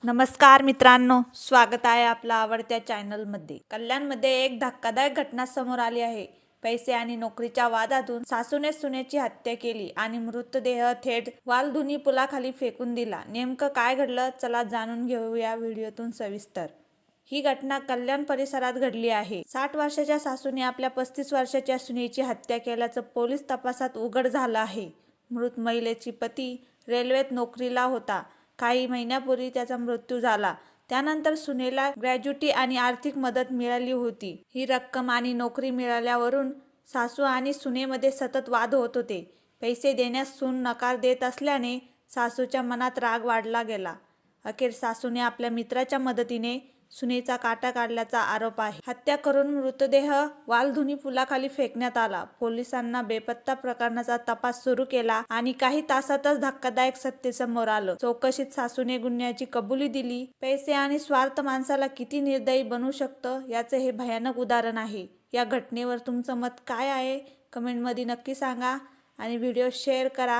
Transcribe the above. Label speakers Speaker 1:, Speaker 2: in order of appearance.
Speaker 1: नमस्कार मित्रांनो, स्वागत आहे आपल्या आवडत्या चॅनलमध्ये। कल्याणमध्ये एक धक्कादायक घटना समोर आली आहे। पैसे आणि नोकरीच्या वादातून सासूने सुनेची हत्या केली आणि मृतदेह थेट वालधुनी पुलाखाली फेकून दिला। नेमकं काय घडलं, चला जाणून घेऊया व्हिडिओतून सविस्तर। ही घटना कल्याण परिसरात घडली आहे। 60 वर्षाच्या सासूने आपल्या 35 वर्षाच्या सुनेची हत्या केल्याचं पोलीस तपासात उघड झालं आहे। मृत महिलेची पती रेल्वेत नोकरीला होता। काही महिन्यापूर्वी त्याचा मृत्यू झाला। त्यानंतर सुनेला ग्रॅज्युटी आणि आर्थिक मदत मिळाली होती। ही रक्कम आणि नोकरी मिळाल्यावरून सासू आणि सुनेमध्ये सतत वाद होत होते। पैसे देण्यास सून नकार देत असल्याने सासूच्या मनात राग वाढला गेला। अखेर सासूने आपल्या मित्राच्या मदतीने सुनेचा काटा काढल्याचा आरोप आहे। हत्या करून मृतदेह वालधुनी पुलाखाली फेकण्यात आला। पोलिसांना बेपत्ता प्रकरणाचा तपास सुरू केला आणि काही तासातच धक्कादायक सत्य समोर आलं। चौकशीत सासूने गुन्ह्याची कबुली दिली। पैसे आणि स्वार्थ माणसाला किती निर्दयी बनवू शकतं याचे हे भयानक उदाहरण आहे। या घटनेवर तुमचं मत काय आहे, कमेंटमध्ये नक्की सांगा आणि व्हिडिओ शेअर करा।